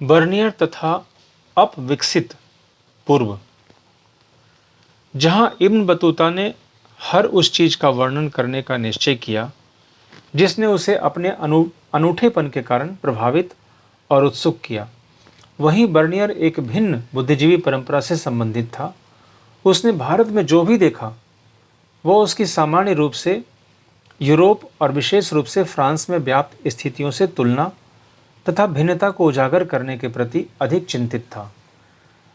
Bernier तथा अपविकसित पूर्व। जहां इब्न बतूता ने हर उस चीज का वर्णन करने का निश्चय किया जिसने उसे अपने अनूठेपन के कारण प्रभावित और उत्सुक किया, वहीं बर्नियर एक भिन्न बुद्धिजीवी परंपरा से संबंधित था। उसने भारत में जो भी देखा वह उसकी सामान्य रूप से यूरोप और विशेष रूप से फ्रांस में व्याप्त स्थितियों से तुलना तथा भिन्नता को उजागर करने के प्रति अधिक चिंतित था।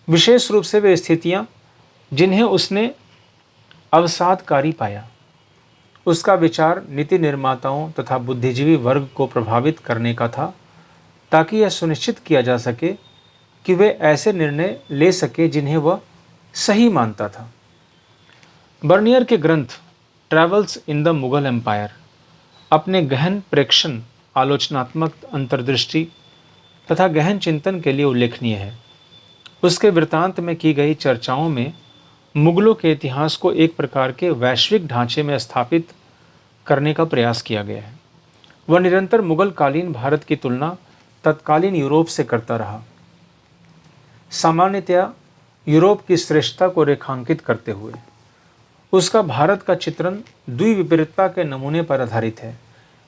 विशेष रूप से वे स्थितियां जिन्हें उसने अवसादकारी पाया। उसका विचार नीति निर्माताओं तथा बुद्धिजीवी वर्ग को प्रभावित करने का था, ताकि यह सुनिश्चित किया जा सके कि वे ऐसे निर्णय ले सके जिन्हें वह सही मानता था। बर्नियर के ग्रंथ travels in the Mughal empire अपने गहन प्रेक्षण, आलोचनात्मक अंतर्दृष्टि तथा गहन चिंतन के लिए उल्लेखनीय है। उसके वृत्तांत में की गई चर्चाओं में मुगलों के इतिहास को एक प्रकार के वैश्विक ढांचे में स्थापित करने का प्रयास किया गया है। वह निरंतर मुगल कालीन भारत की तुलना तत्कालीन यूरोप से करता रहा, सामान्यतया यूरोप की श्रेष्ठता को रेखांकित करते हुए। उसका भारत का चित्रण द्विविपरीतता के नमूने पर आधारित है,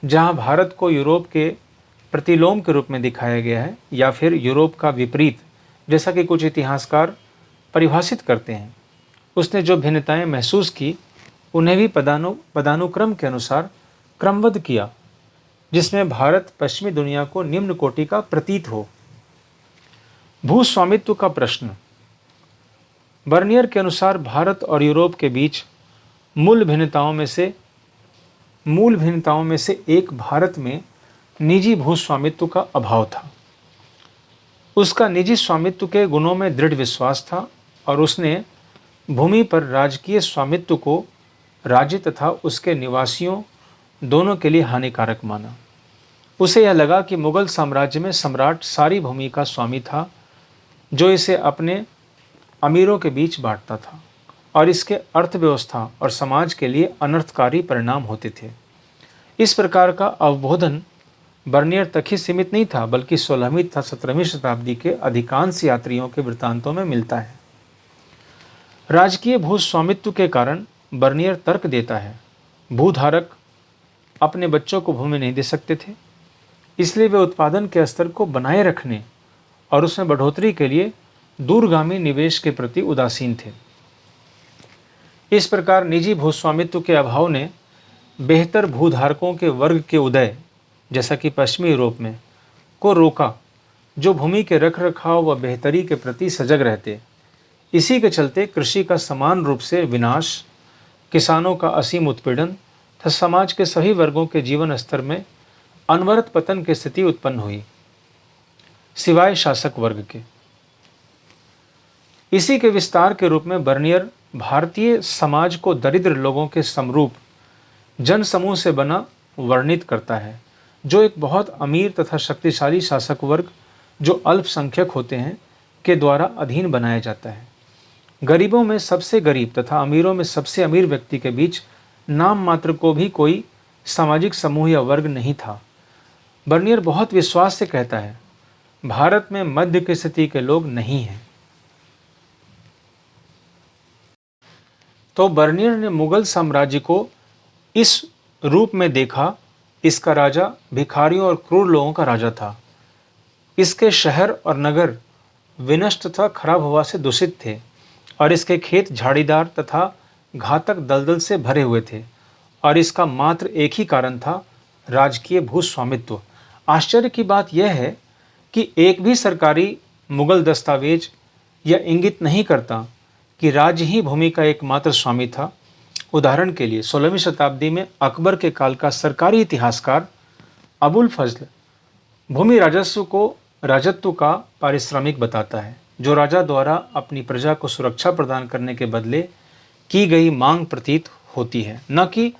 जहां भारत को यूरोप के प्रतिलोम के रूप में दिखाया गया है या फिर यूरोप का विपरीत, जैसा कि कुछ इतिहासकार परिभाषित करते हैं। उसने जो भिन्नताएं महसूस की उन्हें भी पदानुक्रम के अनुसार क्रमबद्ध किया, जिसमें भारत पश्चिमी दुनिया को निम्न कोटि का प्रतीत हो। भूस्वामित्व का प्रश्न। बर्नियर के अनुसार भारत और यूरोप के बीच मूल भिन्नताओं में से एक भारत में निजी भूस्वामित्व का अभाव था। उसका निजी स्वामित्व के गुणों में दृढ़ विश्वास था और उसने भूमि पर राजकीय स्वामित्व को राज्य तथा उसके निवासियों दोनों के लिए हानिकारक माना। उसे यह लगा कि मुगल साम्राज्य में सम्राट सारी भूमि का स्वामी था, जो इसे अपने अमीरों के बीच बांटता था और इसके अर्थव्यवस्था और समाज के लिए अनर्थकारी परिणाम होते थे। इस प्रकार का अवबोधन बर्नियर तक ही सीमित नहीं था, बल्कि 16वीं तथा 17वीं शताब्दी के अधिकांश यात्रियों के वृत्तांतों में मिलता है। राजकीय भूस्वामित्व के कारण बर्नियर तर्क देता है, भूधारक अपने बच्चों को भूमि नहीं दे सकते थे, इसलिए वे उत्पादन के स्तर को बनाए रखने और उसमें बढ़ोतरी के लिए दूरगामी निवेश के प्रति उदासीन थे। इस प्रकार निजी भूस्वामित्व के अभाव ने बेहतर भूधारकों के वर्ग के उदय, जैसा कि पश्चिमी यूरोप में, को रोका, जो भूमि के रखरखाव व बेहतरी के प्रति सजग रहते। इसी के चलते कृषि का समान रूप से विनाश, किसानों का असीम उत्पीड़न तथा समाज के सभी वर्गों के जीवन स्तर में अनवरत पतन की स्थिति उत्पन्न हुई, सिवाय शासक वर्ग के। इसी के विस्तार के रूप में बर्नियर भारतीय समाज को दरिद्र लोगों के समरूप जनसमूह से बना वर्णित करता है, जो एक बहुत अमीर तथा शक्तिशाली शासक वर्ग, जो अल्पसंख्यक होते हैं, के द्वारा अधीन बनाया जाता है। गरीबों में सबसे गरीब तथा अमीरों में सबसे अमीर व्यक्ति के बीच नाम मात्र को भी कोई सामाजिक समूह या वर्ग नहीं था। बर्नियर बहुत विश्वास से कहता है, भारत में मध्य की स्थिति के लोग नहीं हैं। तो बर्नियर ने मुगल साम्राज्य को इस रूप में देखा, इसका राजा भिखारियों और क्रूर लोगों का राजा था। इसके शहर और नगर विनष्ट तथा खराब हवा से दूषित थे और इसके खेत झाड़ीदार तथा घातक दलदल से भरे हुए थे, और इसका मात्र एक ही कारण था, राजकीय भूस्वामित्व। आश्चर्य की बात यह है कि एक भी सरकारी मुगल दस्तावेज यह इंगित नहीं करता कि राज्य ही भूमि का एकमात्र स्वामी था। उदाहरण के लिए 16वीं शताब्दी में अकबर के काल का सरकारी इतिहासकार अबुल फजल भूमि राजत्व का पारिश्रमिक बताता है, जो राजा द्वारा अपनी प्रजा को सुरक्षा प्रदान करने के बदले की गई मांग प्रतीत होती है, न कि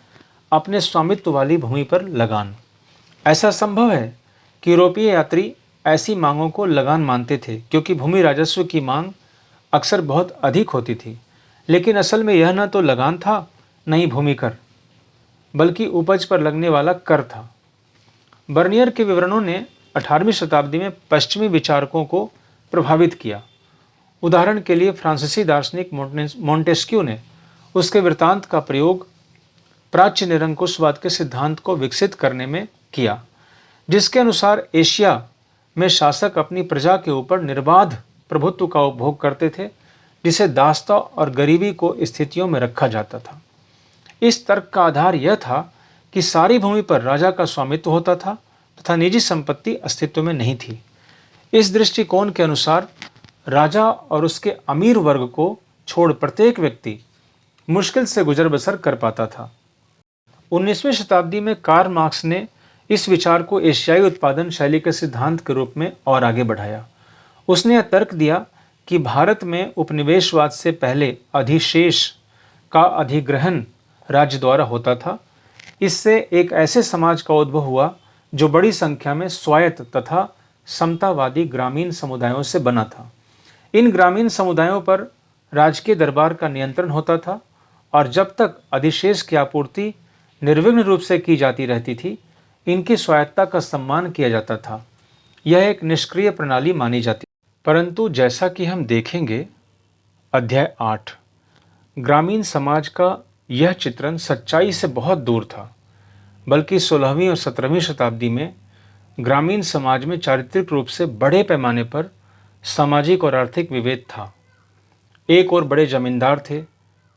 अपने स्वामित्व वाली भूमि पर लगान। ऐसा संभव है कि यूरोपीय यात्री ऐसी मांगों को लगान मानते थे, क्योंकि भूमि राजस्व की मांग अक्सर बहुत अधिक होती थी, लेकिन असल में यह न तो लगान था न ही भूमि कर, बल्कि उपज पर लगने वाला कर था। बर्नियर के विवरणों ने 18वीं शताब्दी में पश्चिमी विचारकों को प्रभावित किया। उदाहरण के लिए फ्रांसीसी दार्शनिक मोंटेस्क्यू ने उसके वृत्तांत का प्रयोग प्राच्य निरंकुशवाद के सिद्धांत को विकसित करने में किया, जिसके अनुसार एशिया में शासक अपनी प्रजा के ऊपर निर्बाध प्रभुत्व का उपभोग करते थे, जिसे दासता और गरीबी को स्थितियों में रखा जाता था। इस तर्क का आधार यह था कि सारी भूमि पर राजा का स्वामित्व होता था तथा निजी संपत्ति अस्तित्व में नहीं थी। इस दृष्टिकोण के अनुसार राजा और उसके अमीर वर्ग को छोड़ प्रत्येक व्यक्ति मुश्किल से गुजर बसर कर पाता था। 19वीं शताब्दी में कार्ल मार्क्स ने इस विचार को एशियाई उत्पादन शैली के सिद्धांत के रूप में और आगे बढ़ाया। उसने यह तर्क दिया कि भारत में उपनिवेशवाद से पहले अधिशेष का अधिग्रहण राज्य द्वारा होता था। इससे एक ऐसे समाज का उद्भव हुआ जो बड़ी संख्या में स्वायत्त तथा समतावादी ग्रामीण समुदायों से बना था। इन ग्रामीण समुदायों पर राजकीय दरबार का नियंत्रण होता था और जब तक अधिशेष की आपूर्ति निर्विघ्न रूप से की जाती रहती थी, इनकी स्वायत्तता का सम्मान किया जाता था। यह एक निष्क्रिय प्रणाली मानी जाती। परंतु जैसा कि हम देखेंगे अध्याय 8, ग्रामीण समाज का यह चित्रण सच्चाई से बहुत दूर था, बल्कि 16वीं और 17वीं शताब्दी में ग्रामीण समाज में चारित्रिक रूप से बड़े पैमाने पर सामाजिक और आर्थिक विभेद था। एक और बड़े जमींदार थे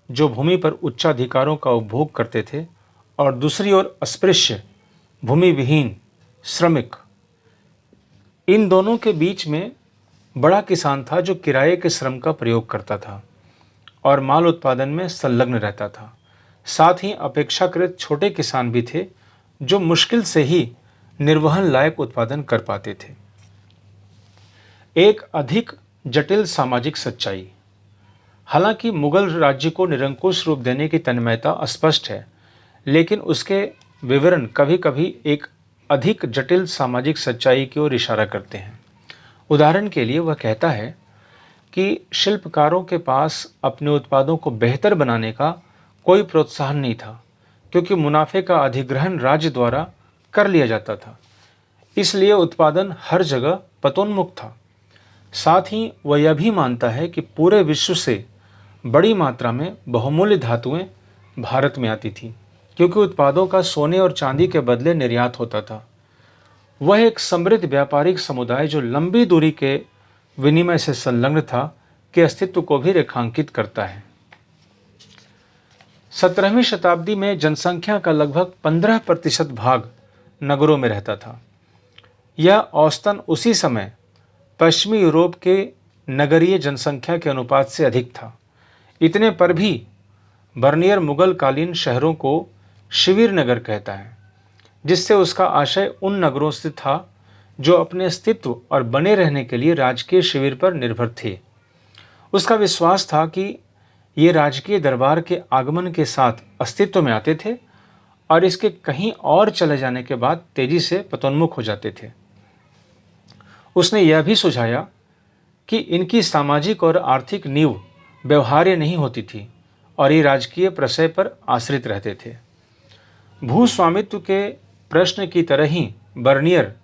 जो भूमि पर उच्चाधिकारों का उपभोग करते थे और दूसरी ओर अस्पृश्य, भूमि विहीन श्रमिक। इन दोनों के बीच में बड़ा किसान था जो किराए के श्रम का प्रयोग करता था और माल उत्पादन में संलग्न रहता था। साथ ही अपेक्षाकृत छोटे किसान भी थे जो मुश्किल से ही निर्वहन लायक उत्पादन कर पाते थे। एक अधिक जटिल सामाजिक सच्चाई। हालांकि मुगल राज्य को निरंकुश रूप देने की तन्मयता अस्पष्ट है, लेकिन उसके विवरण कभी कभी एक अधिक जटिल सामाजिक सच्चाई की ओर इशारा करते हैं। उदाहरण के लिए वह कहता है कि शिल्पकारों के पास अपने उत्पादों को बेहतर बनाने का कोई प्रोत्साहन नहीं था, क्योंकि मुनाफे का अधिग्रहण राज्य द्वारा कर लिया जाता था। इसलिए उत्पादन हर जगह पतोन्मुख था। साथ ही वह यह भी मानता है कि पूरे विश्व से बड़ी मात्रा में बहुमूल्य धातुएं भारत में आती थी, क्योंकि उत्पादों का सोने और चांदी के बदले निर्यात होता था। वह एक समृद्ध व्यापारिक समुदाय जो लंबी दूरी के विनिमय से संलग्न था के अस्तित्व को भी रेखांकित करता है। 17वीं शताब्दी में जनसंख्या का लगभग 15% भाग नगरों में रहता था। यह औसतन उसी समय पश्चिमी यूरोप के नगरीय जनसंख्या के अनुपात से अधिक था। इतने पर भी बर्नियर मुगल कालीन शहरों को शिविर नगर कहता है, जिससे उसका आशय उन नगरों से था जो अपने अस्तित्व और बने रहने के लिए राजकीय शिविर पर निर्भर थे। उसका विश्वास था कि ये राजकीय दरबार के आगमन के साथ अस्तित्व में आते थे और इसके कहीं और चले जाने के बाद तेजी से पतोन्मुख हो जाते थे। उसने यह भी सुझाया कि इनकी सामाजिक और आर्थिक नींव व्यवहार्य नहीं होती थी और ये राजकीय प्रशय पर आश्रित रहते थे। भूस्वामित्व के प्रश्न की तरह ही बर्नियर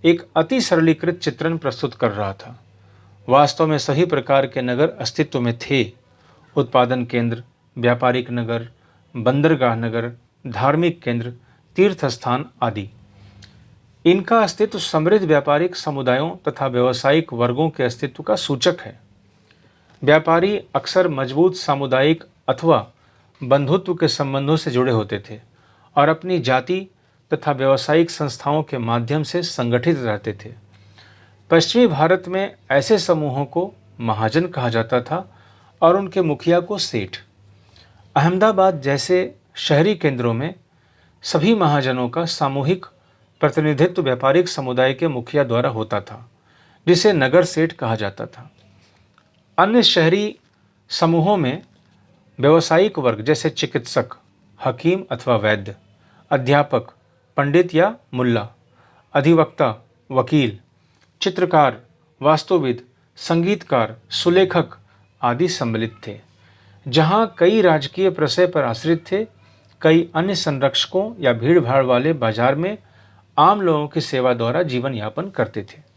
एक अति सरलीकृत चित्रण प्रस्तुत कर रहा था। वास्तव में सभी प्रकार के नगर अस्तित्व में थे: उत्पादन केंद्र, व्यापारिक नगर, बंदरगाह नगर, धार्मिक केंद्र, तीर्थ स्थान आदि। इनका अस्तित्व समृद्ध व्यापारिक समुदायों तथा व्यावसायिक वर्गों के अस्तित्व का सूचक है। व्यापारी अक्सर मजबूत सामुदायिक अथवा बंधुत्व के संबंधों से जुड़े होते थे और अपनी जाति तथा व्यावसायिक संस्थाओं के माध्यम से संगठित रहते थे। पश्चिमी भारत में ऐसे समूहों को महाजन कहा जाता था और उनके मुखिया को सेठ। अहमदाबाद जैसे शहरी केंद्रों में सभी महाजनों का सामूहिक प्रतिनिधित्व व्यापारिक समुदाय के मुखिया द्वारा होता था, जिसे नगर सेठ कहा जाता था। अन्य शहरी समूहों में व्यावसायिक वर्ग जैसे चिकित्सक, हकीम अथवा वैद्य, अध्यापक, पंडित या मुल्ला, अधिवक्ता, वकील, चित्रकार, वास्तुविद, संगीतकार, सुलेखक आदि सम्मिलित थे। जहां कई राजकीय प्रशय पर आश्रित थे, कई अन्य संरक्षकों या भीड़ भाड़ वाले बाजार में आम लोगों की सेवा द्वारा जीवन यापन करते थे।